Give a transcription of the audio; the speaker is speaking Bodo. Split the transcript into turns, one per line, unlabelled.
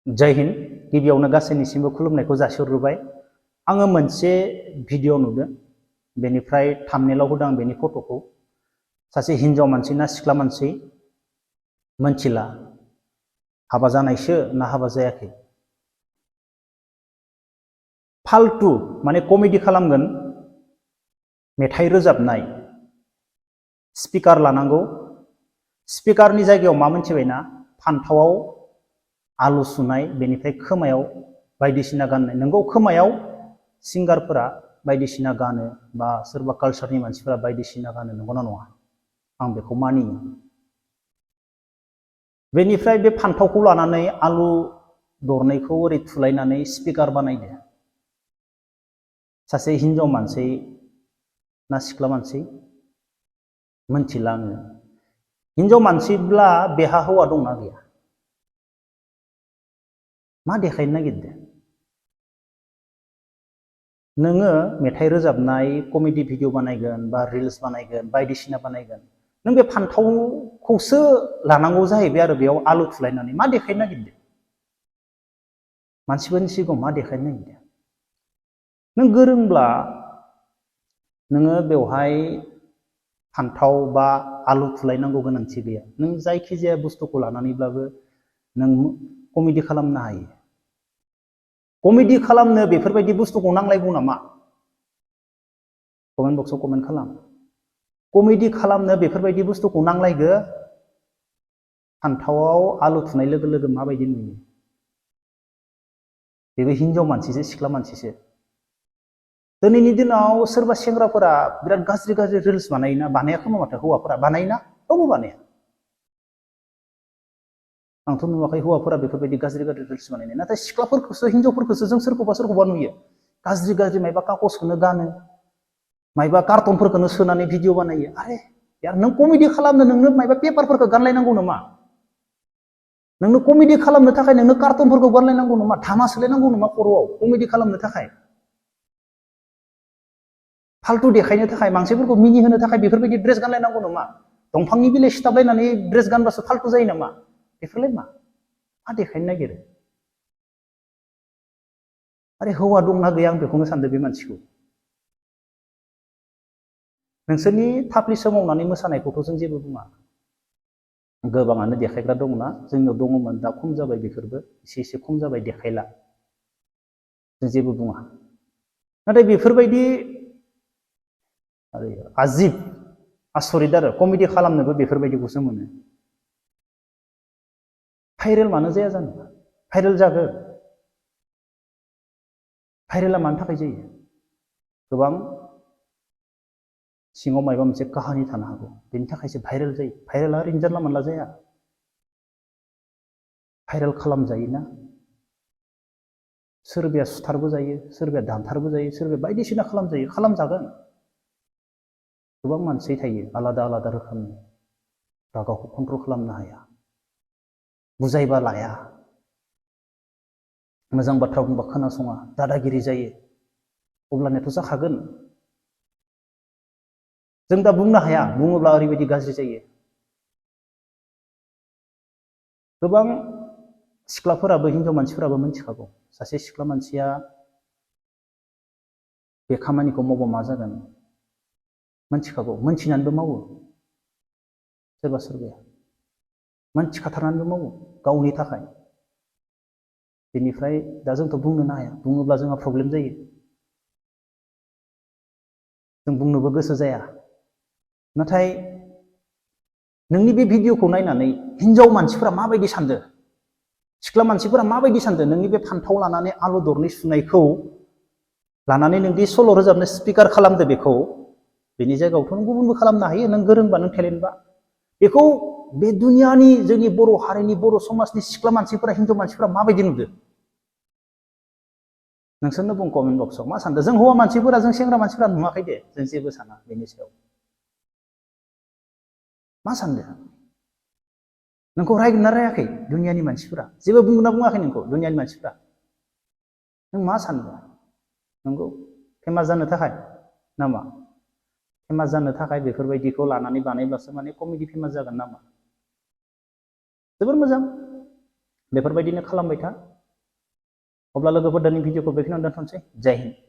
जय हिन्द गिबियावनो गासैनिसिमबो खुलुमनायखौ जासिहरग्रोबाय। आङो मोनसे भिडिअ नुदों, बेनिफ्राय थाम्बनेइलाव होदों आं बेनि फट'खौ। सासे हिनजाव मानसि ना सिख्ला मानसि मोनथिला, हाबा जानायसो ना हाबा जायाखै। फाल्तु माने कमेडि खालामगोन, मेथाइ रोजाबनाय, स्पिकार लानांगौ। स्पिकारनि जायगायाव मा मोनथिबायना, फान्थावाव आलु सुनाय, बेनिफ्राय खोमायाव बायदिसिना गाननाय। नंगौ, खोमायाव सिंगारफोरा बायदिसिना गानो बा सोरबा कालचारनि मानसिफोरा बायदिसिना गानो, नंगौना नङा? आं बेखौ मानियो। बेनिफ्राय बे फान्थावखौ लानानै आलु दरनैखौ ओरै थुलायनानै स्पिकार बानायदो। सासे हिनजाव मानसि ना सिख्ला मानसि मोनथिला आङो। हिनजाव मानसिब्ला बेहा हौवा दंना गैया? मा देखायनो नागिरदों? नोङो मेथाइ रोजाबनाय, कमेडि भिडिअ बानायगोन बा रिल्स बानायगोन, बायदिसिना बानायगोन, नों बे फान्थावखौसो लानांगौ जाहैबाय आरो बेयाव आलु थुलायनानै। मा देखायनो नागिरदों? मानसिफोरनि सिगाङाव मा देखायनो नागिरदों? नों गोरोंब्ला नोङो बेवहाय फान्थाव बा आलु थुलायनांगौ गोनांथि गैया। नों जायखिजाया बुस्थुखौ लानानैब्लाबो नों कमेडि खालामनो हायो। कमेडि खालामनो बेफोरबायदि बुस्थुखौ नांलायगौ नामा? कमेन्ट बक्सआव कमेन्ट खालाम। कमेडि खालामनो बेफोरबायदि बुस्थुखौ नांलायगो? फान्थावाव आलु थुनाय लोगो लोगो माबायदि नुयो? बेबो हिनजाव मानसिसो, सिख्ला मानसिसो। दिनैनि दिनाव सोरबा सेंग्राफोरा बिराद गाज्रि गाज्रि रिल्स बानायोना, बानायाखोमा माथो हौवाफोरा बानायोना? रावबो बानाया। आंथ' नुवाखै हौवाफोरा बेफोरबायदि गाज्रि गाज्रि रिल्स बानायनाय। नाथाय सिख्लाफोरखौसो, हिनजावफोरखौसो जों सोरखौबा नुयो गाज्रि गाज्रि मायबा कागजखौनो गानो, मायबा कार्टनफोरखौनो सोनानै भिडिअ बानायो। आरे यार, नों कमेडि खालामनो नोंनो मायबा पेपारफोरखौ गानलायनांगौ नामा? नोंनो कमेडि खालामनो थाखाय नोंनो कार्टनफोरखौ गानलायनांगौ नामा? धामा सोलायनांगौ नामा खर'आव कमेडि खालामनो थाखाय? फाल्तु देखायनो थाखाय, मानसिफोरखौ मिनिहोनो थाखाय बेफोरबायदि ड्रेस गानलायनांगौ नामा? दंफांनि बिलाइ सिथाबलायनानै ड्रेस गानबासो फाल्तु जायो नामा? बेफोरलाय मा देखायनो नागिरो? आरे हौवा दंना गैया आं बेखौनो सानदों बे मानसिखौ। नोंसोरनि थाफ्लि सोमावनानै मोसानायखौथ' जों जेबो बुङा। गोबाङानो देखायग्रा दंना, जोंनियाव दङमोन, दा खम जाबाय, बेफोरबो एसे खम जाबाय, देखायला। जों जेबो बुङा। नाथाय बेफोरबायदि आजिब आसरित आरो कमेडि खालामनोबो बेफोरबायदिखौसो मोनो। भाइरेल मानो जाया जानो? भाइरेल जागोन। भाइरेला मानि थाखाय जायो? गोबां सिङाव मायबा मोनसे काहानि थानो हागौ, बेनि थाखायसो भाइरेल जायो। भाइरेला ओरैनो जानला मोनला जाया। भाइरेल खालामजायोना। सोरबाया सुथारबो जायो, सोरबाया दानथारबो जायो, सोरबाया बायदिसिना खालामजायो, खालामजागोन। गोबां मानसि थायो आलादा आलादा रोखोमनि, रागाखौ कन्ट्रल खालामनो हाया, बुजायबा लाया, मोजां बाथ्रा बुंबा खोनासङा, दादागिरि जायो। अब्लानियाथ' जाखागोन। जों दा बुंनो हाया, बुङोब्ला ओरैबायदि गाज्रि जायो। गोबां सिख्लाफोराबो, हिनजाव मानसिफोराबो मिथिखागौ सासे सिख्ला मानसिया बे खामानिखौ मावबा मा जागोन, मिथिखागौ, मिथिनानैबो मावो। सोरबा सोरबाया मिथिखाथारनानैबो मावो गावनि थाखाय। बेनिफ्राय दा जोंथ' बुंनोनो हाया, बुङोब्ला जोंहा प्रब्लेम जायो। जों बुंनोबो गोसो जाया। नाथाय नोंनि बे भिडिअखौ नायनानै हिनजाव मानसिफोरा माबायदि सानदों, सिख्ला मानसिफोरा माबायदि सानदों? नोंनि बे फान्थाव लानानै आलु दरनै सुनायखौ लानानै नोंदि सल' रोजाबनो स्पिकार खालामदो, बेखौ बेनि जायगायावथ' नों गुबुनबो खालामनो हायो, नों गोरोंबा, नों टेलेन्टबा। बेखौ बे दुनियानि, जोंनि बर' हारिनि, बर' समाजनि सिख्ला मानसिफोरा, हिनजाव मानसिफोरा माबायदि नुदों? नोंसोरनो बुं कमेन्ट बक्सआव मा सानदों। जों हौवा मानसिफोरा, जों सेंग्रा मानसिफोरा नुवाखै दे, जों जेबो साना बेनि सायाव। मा सानदों? नोंखौ रायगोन ना रायाखै दुनियानि मानसिफोरा? जेबो बुंगोन ना बुङाखै नोंखौ दुनियानि मानसिफोरा? नों मा सानदों? नंगौ, फेमास जानो थाखाय नामा? फेमास जानो थाखाय बेफोरबायदिखौ लानानै बानायब्लासो माने कमेडि फेमास जागोन नामा? जोबोर मोजां, बेफोरबायदिनो खालामबाय था। अब्ला लोगोफोर दिनैनि भिडिअखौ बेखिनियावनो दोनथ'नोसै। जय हिन्द।